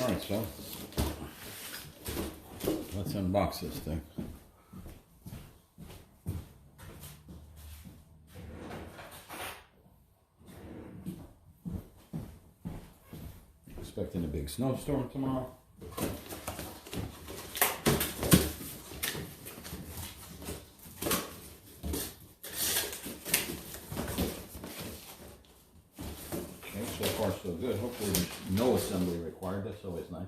Alright, so let's unbox this thing. Expecting a big snowstorm tomorrow. So far so good. Hopefully there's no assembly required. That's always nice.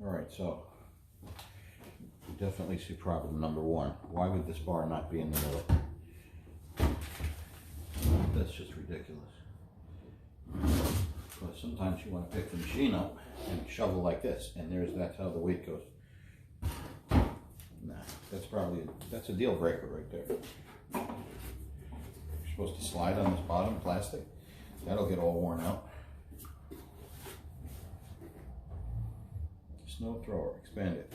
Alright, so you definitely see problem number one. Why would this bar not be in the middle? That's just ridiculous. But sometimes you want to pick the machine up and shovel like this, and that's how the weight goes. Nah, that's a deal breaker right there. You're supposed to slide on this bottom plastic. That'll get all worn out. Snow thrower, expand it.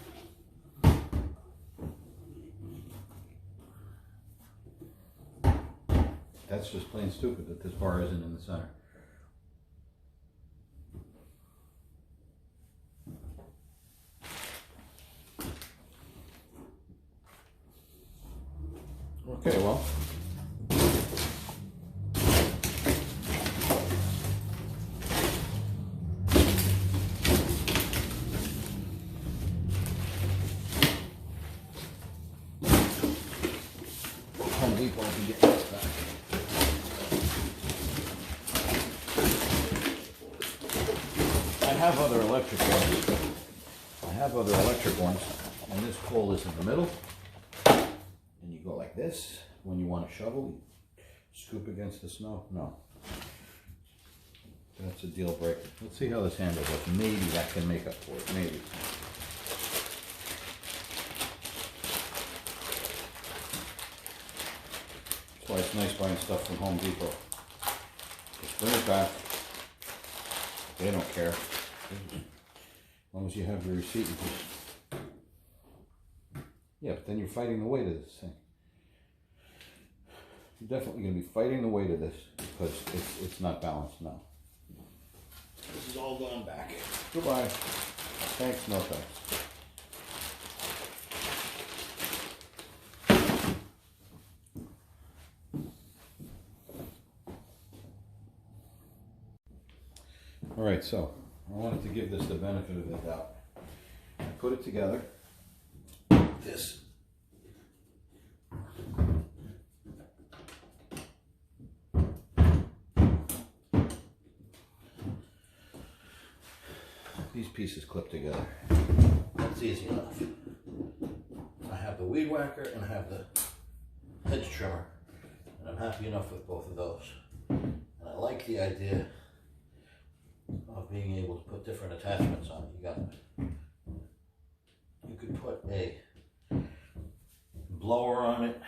That's just plain stupid that this bar isn't in the center. Okay, well. Home Depot can get this back. I have other electric ones. And this pole is in the middle. And you go like this. When you want to shovel, you scoop against the snow. No. That's a deal breaker. Let's see how this handle goes. Maybe that can make up for it. Maybe. That's why it's nice buying stuff from Home Depot. Just bring it back. They don't care. As long as you have your receipt. Yeah, but then you're fighting the weight of this thing. You're definitely going to be fighting the weight of this because it's not balanced now. This is all going back. Goodbye. Thanks, no thanks. Alright, so I wanted to give this the benefit of the doubt. I put it together. This. These pieces clip together. That's easy enough. I have the weed whacker and I have the hedge trimmer. And I'm happy enough with both of those. And I like the idea of being able to put different attachments on it. You could put a blower on it.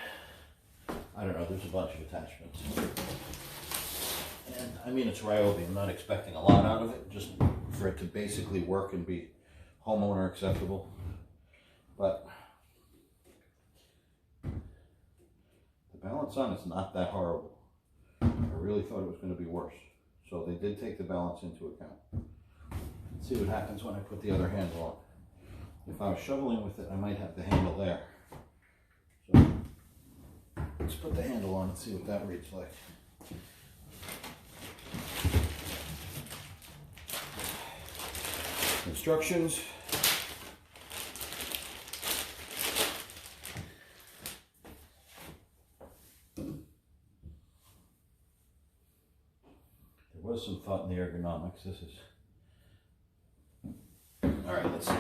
I don't know, there's a bunch of attachments. And I mean, it's Ryobi. I'm not expecting a lot out of it, just for it to basically work and be homeowner acceptable. But the balance on it's not that horrible. I really thought it was going to be worse. So they did take the balance into account. Let's see what happens when I put the other handle on. If I was shoveling with it, I might have the handle there. So let's put the handle on and see what that reads like. Instructions. There was some thought in the ergonomics. This is... All right, let's see.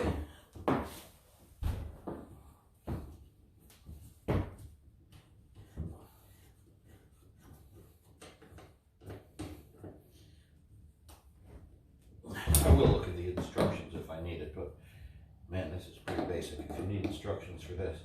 will look at the instructions if I need it, but man, this is pretty basic. If you need instructions for this.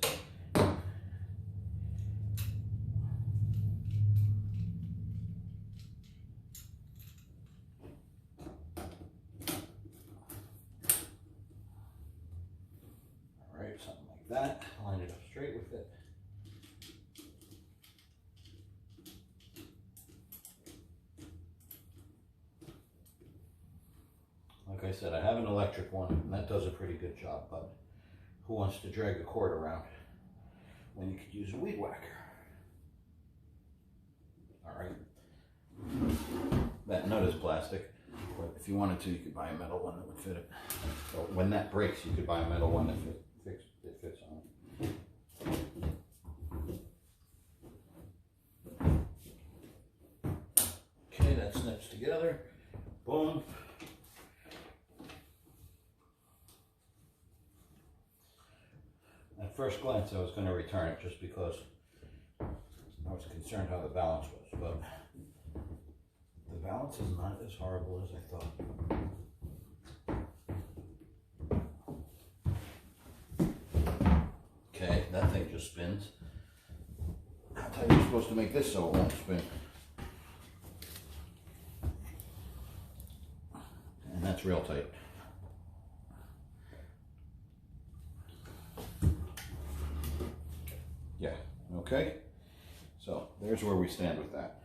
Alright, something like that. Line it up straight with it. Like I said, I have an electric one, and that does a pretty good job, but who wants to drag a cord around when you could use a weed whacker? Alright. That nut is plastic, but if you wanted to, you could buy a metal one that would fit it. So when that breaks, you could buy a metal one that fits on it. Okay, that snips together. Boom. At first glance, I was going to return it just because I was concerned how the balance was, but the balance is not as horrible as I thought. Okay, that thing just spins. How tight are you supposed to make this so it won't spin? And that's real tight. Yeah, okay. So there's where we stand with that.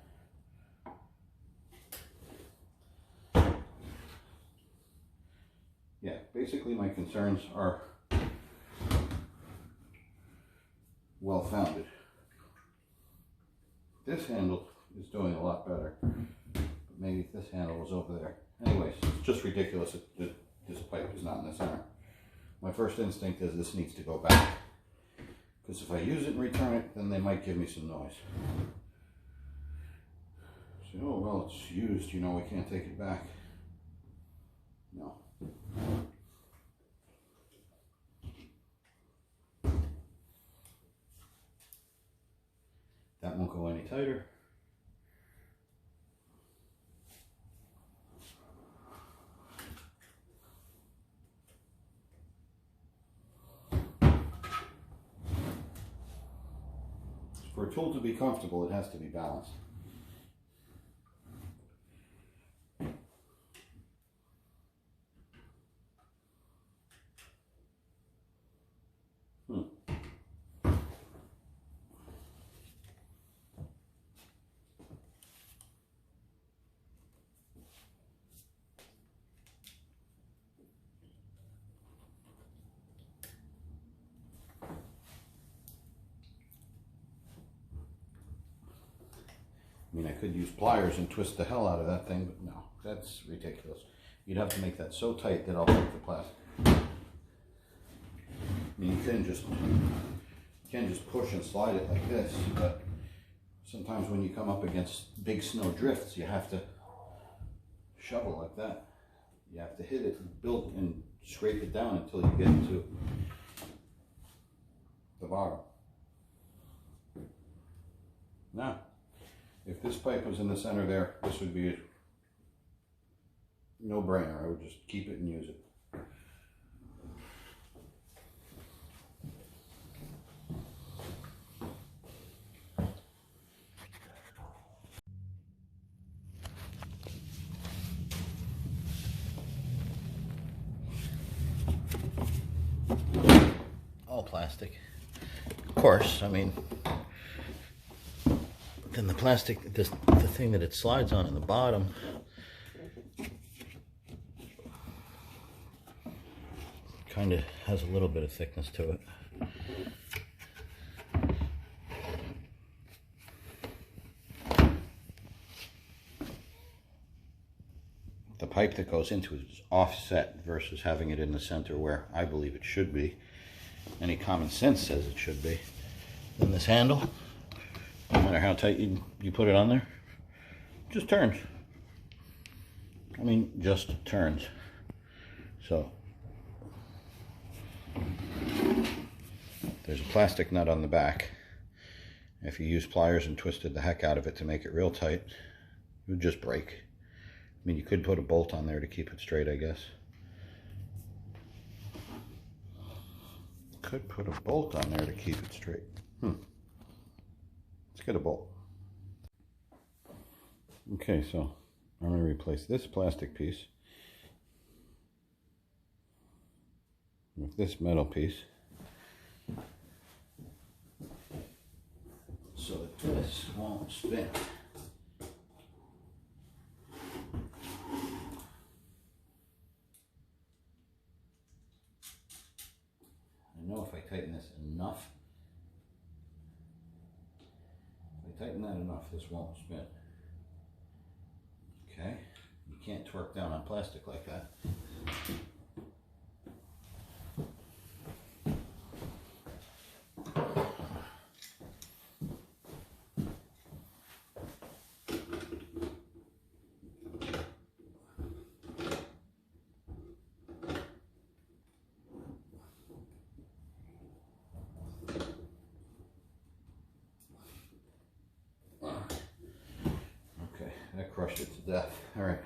Yeah, basically my concerns are well founded. This handle is doing a lot better, but maybe if this handle was over there. Anyways, it's just ridiculous that this pipe is not in the center. My first instinct is this needs to go back, because if I use it and return it, then they might give me some noise. So, oh well, it's used, you know, we can't take it back. No. That won't go any tighter. For a tool to be comfortable, it has to be balanced. I mean, I could use pliers and twist the hell out of that thing, but no, that's ridiculous. You'd have to make that so tight that I'll break the plastic. I mean, you can just push and slide it like this, but sometimes when you come up against big snow drifts, you have to shovel like that. You have to hit it and build and scrape it down until you get to the bottom. Now, if this pipe was in the center there, this would be a no-brainer. I would just keep it and use it. All plastic. Of course, I mean, then the plastic, the thing that it slides on in the bottom, kind of has a little bit of thickness to it. The pipe that goes into it is offset versus having it in the center where I believe it should be. Any common sense says it should be. Then this handle, no matter how tight you put it on there, just turns. I mean, just turns. So, there's a plastic nut on the back. If you use pliers and twisted the heck out of it to make it real tight, it would just break. I mean, you could put a bolt on there to keep it straight, I guess. could put a bolt on there to keep it straight. Let's get a bolt. Okay, so I'm going to replace this plastic piece with this metal piece so that this won't spin. I know if I tighten this enough, if I tighten that enough, this won't spin. Okay, you can't torque down on plastic like that. Okay, that crushed it to death. All right.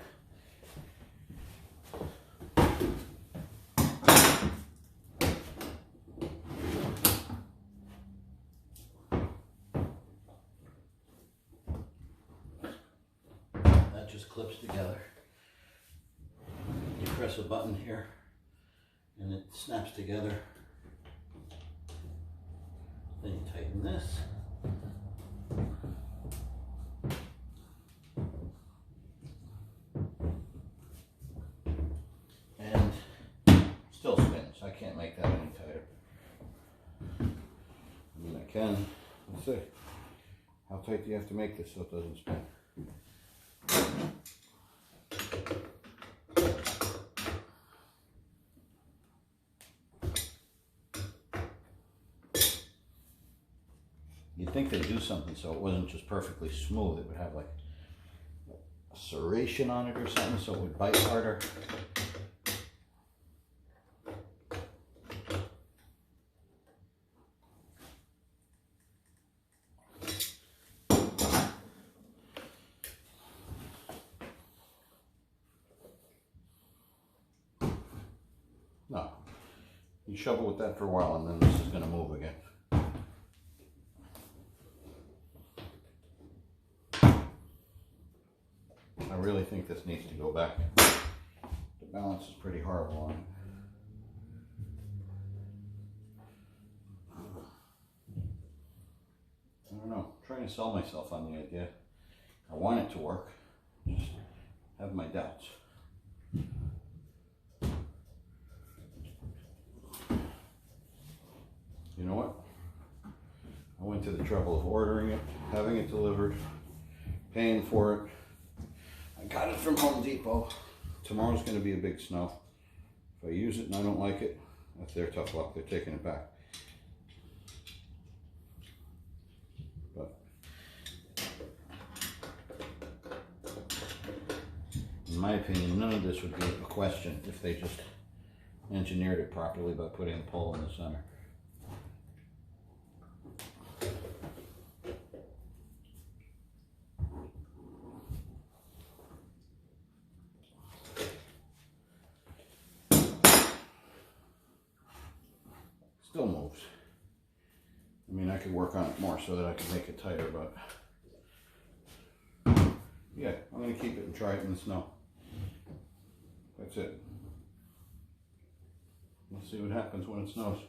That just clips together. You press a button here and it snaps together. Then you tighten this. And still spins. I can't make that any tighter. I mean, I can. Let's see. How tight do you have to make this so it doesn't spin? You'd think they'd do something so it wasn't just perfectly smooth. It would have like a serration on it or something so it would bite harder. No. You shovel with that for a while and then this is going to move again. I really think this needs to go back. The balance is pretty horrible on it. I don't know. I'm trying to sell myself on the idea. I want it to work. Just have my doubts. You know what? I went to the trouble of ordering it, having it delivered, paying for it. I got it from Home Depot. Tomorrow's going to be a big snow. If I use it and I don't like it, that's their tough luck. They're taking it back. But in my opinion, none of this would be a question if they just engineered it properly by putting a pole in the center. Still moves. I mean, I could work on it more so that I can make it tighter, but yeah, I'm going to keep it and try it in the snow. That's it. We'll see what happens when it snows.